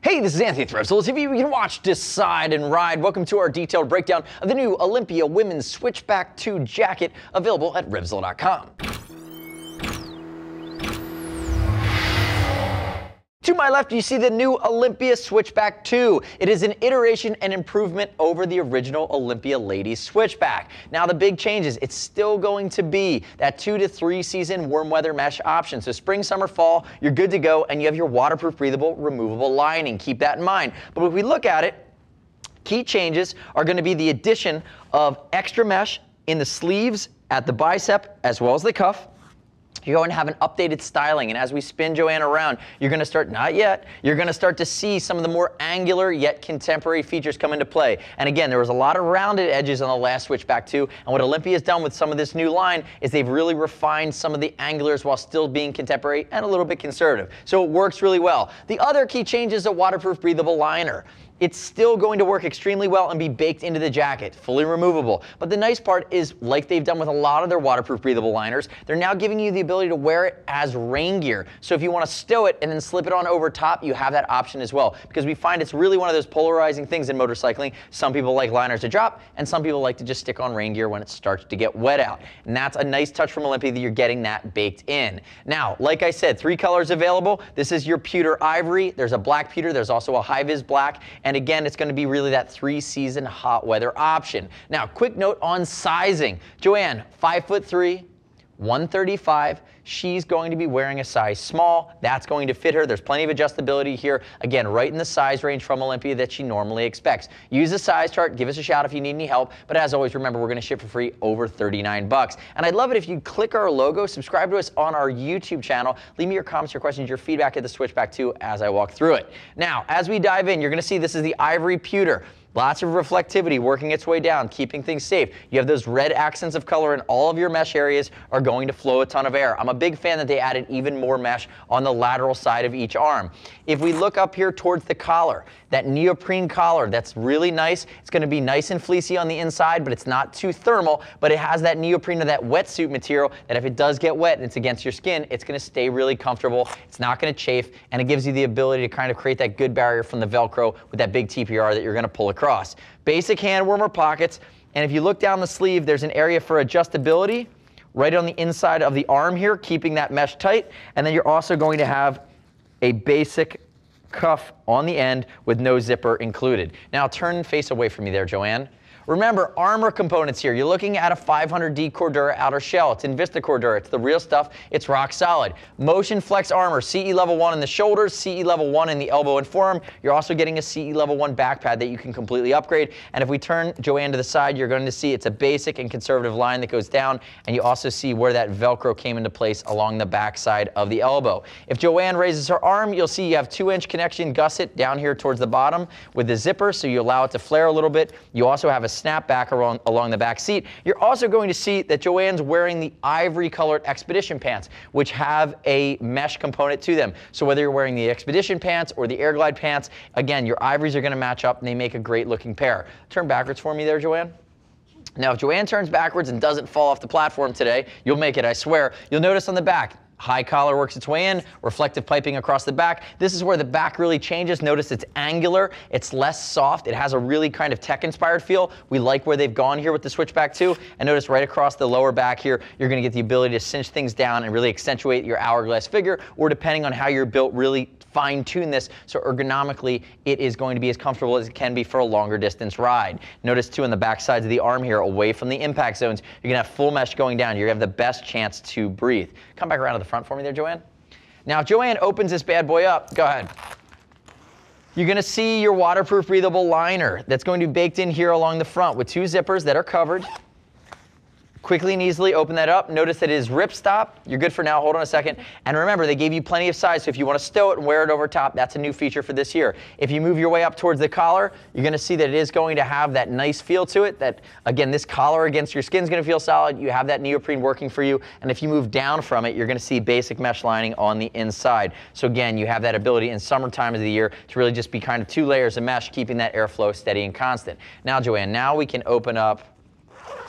Hey, this is Anthony Threshold. If you can watch, decide, and ride, welcome to our detailed breakdown of the new Olympia Women's Switchback 2 jacket, available at Revzilla.com. To my left, you see the new Olympia Switchback 2. It is an iteration and improvement over the original Olympia Ladies Switchback. Now, the big changes, it's still going to be that 2 to 3 season warm weather mesh option. So spring, summer, fall, you're good to go, and you have your waterproof, breathable, removable lining. Keep that in mind. But if we look at it, key changes are going to be the addition of extra mesh in the sleeves, at the bicep, as well as the cuff. You're going to have an updated styling, and as we spin Joanne around, you're going to start, not yet, you're going to start to see some of the more angular yet contemporary features come into play. And again, there was a lot of rounded edges on the last Switchback 2, and what Olympia has done with some of this new line is they've really refined some of the angulars while still being contemporary and a little bit conservative. So it works really well. The other key change is a waterproof, breathable liner. It's still going to work extremely well and be baked into the jacket, fully removable. But the nice part is, like they've done with a lot of their waterproof breathable liners, they're now giving you the ability to wear it as rain gear. So if you want to stow it and then slip it on over top, you have that option as well. Because we find it's really one of those polarizing things in motorcycling. Some people like liners to drop, and some people like to just stick on rain gear when it starts to get wet out. And that's a nice touch from Olympia that you're getting that baked in. Now, like I said, 3 colors available. This is your pewter ivory. There's a black pewter. There's also a high-vis black. And again, it's going to be really that 3-season hot weather option. Now, quick note on sizing. Joanne, 5'3", 135. She's going to be wearing a size small. That's going to fit her. There's plenty of adjustability here. Again, right in the size range from Olympia that she normally expects. Use the size chart. Give us a shout if you need any help. But as always, remember, we're going to ship for free over $39. And I'd love it if you'd click our logo, subscribe to us on our YouTube channel. Leave me your comments, your questions, your feedback at the Switchback 2 as I walk through it. Now, as we dive in, you're going to see this is the ivory pewter. Lots of reflectivity working its way down, keeping things safe. You have those red accents of color, and all of your mesh areas are going to flow a ton of air. I'm a big fan that they added even more mesh on the lateral side of each arm. If we look up here towards the collar, that neoprene collar, that's really nice. It's going to be nice and fleecy on the inside, but it's not too thermal, but it has that neoprene or that wetsuit material that if it does get wet and it's against your skin, it's going to stay really comfortable. It's not going to chafe, and it gives you the ability to kind of create that good barrier from the Velcro with that big TPR that you're going to pull across. Basic hand warmer pockets, and if you look down the sleeve, there's an area for adjustability right on the inside of the arm here, keeping that mesh tight, and then you're also going to have a basic cuff on the end with no zipper included. Now turn and face away from me there, Joanne. Remember, armor components here. You're looking at a 500D Cordura outer shell. It's Invista Cordura. It's the real stuff. It's rock solid. Motion Flex armor, CE level 1 in the shoulders, CE level 1 in the elbow and forearm. You're also getting a CE level 1 back pad that you can completely upgrade. And if we turn Joanne to the side, you're going to see it's a basic and conservative line that goes down. And you also see where that Velcro came into place along the back side of the elbow. If Joanne raises her arm, you'll see you have 2-inch connection gusset down here towards the bottom with the zipper, so you allow it to flare a little bit. You also have a snap back along the back seat. You're also going to see that Joanne's wearing the ivory colored Expedition pants, which have a mesh component to them. So whether you're wearing the Expedition pants or the Airglide pants, again, your ivories are going to match up and they make a great looking pair. Turn backwards for me there, Joanne. Now, if Joanne turns backwards and doesn't fall off the platform today, you'll make it, I swear. You'll notice on the back, high collar works its way in, reflective piping across the back. This is where the back really changes. Notice it's angular, it's less soft, it has a really kind of tech-inspired feel. We like where they've gone here with the Switchback 2. And notice right across the lower back here, you're going to get the ability to cinch things down and really accentuate your hourglass figure, or depending on how you're built, really fine-tune this so ergonomically it is going to be as comfortable as it can be for a longer distance ride. Notice too on the back sides of the arm here, away from the impact zones, you're going to have full mesh going down. You're going to have the best chance to breathe. Come back around to the front for me there, Joanne. Now, if Joanne opens this bad boy up, go ahead. You're going to see your waterproof breathable liner that's going to be baked in here along the front with 2 zippers that are covered. Quickly and easily open that up. Notice that it is ripstop. You're good for now. Hold on a second. And remember, they gave you plenty of size, so if you want to stow it and wear it over top, that's a new feature for this year. If you move your way up towards the collar, you're going to see that it is going to have that nice feel to it. That, again, this collar against your skin is going to feel solid. You have that neoprene working for you. And if you move down from it, you're going to see basic mesh lining on the inside. So again, you have that ability in summer times of the year to really just be kind of 2 layers of mesh, keeping that airflow steady and constant. Now, Joanne, now we can open up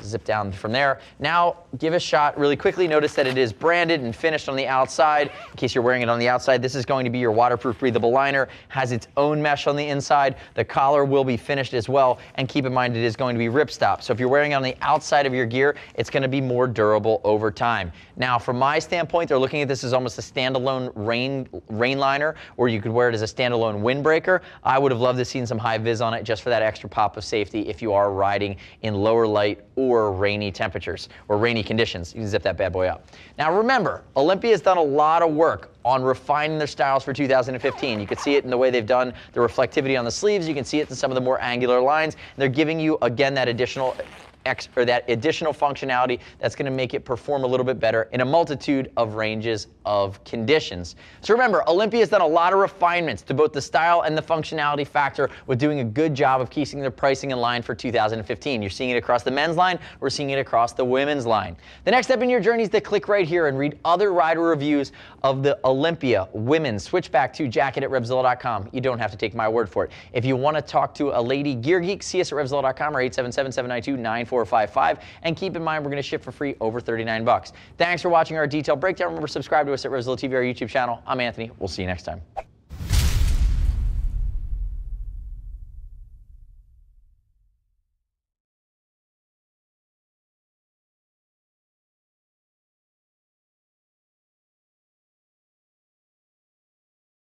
zip down from there. Now give a shot really quickly. Notice that it is branded and finished on the outside. In case you're wearing it on the outside, this is going to be your waterproof breathable liner. Has its own mesh on the inside. The collar will be finished as well, and keep in mind it is going to be ripstop. So if you're wearing it on the outside of your gear, it's going to be more durable over time. Now from my standpoint, they're looking at this as almost a standalone rain liner, or you could wear it as a standalone windbreaker. I would have loved to have seen some high vis on it just for that extra pop of safety if you are riding in lower light or rainy temperatures or rainy conditions. You can zip that bad boy up. Now remember, Olympia has done a lot of work on refining their styles for 2015. You can see it in the way they've done the reflectivity on the sleeves. You can see it in some of the more angular lines. They're giving you, again, that additional functionality that's going to make it perform a little bit better in a multitude of ranges of conditions. So remember, Olympia has done a lot of refinements to both the style and the functionality factor with doing a good job of keeping their pricing in line for 2015. You're seeing it across the men's line. We're seeing it across the women's line. The next step in your journey is to click right here and read other rider reviews of the Olympia Women's Switchback 2 jacket at RevZilla.com. You don't have to take my word for it. If you want to talk to a lady gear geek, see us at RevZilla.com or 877-792-9455. And keep in mind, we're going to ship for free over $39. Thanks for watching our detailed breakdown. Remember, subscribe to us at RevZilla TV, our YouTube channel. I'm Anthony. We'll see you next time.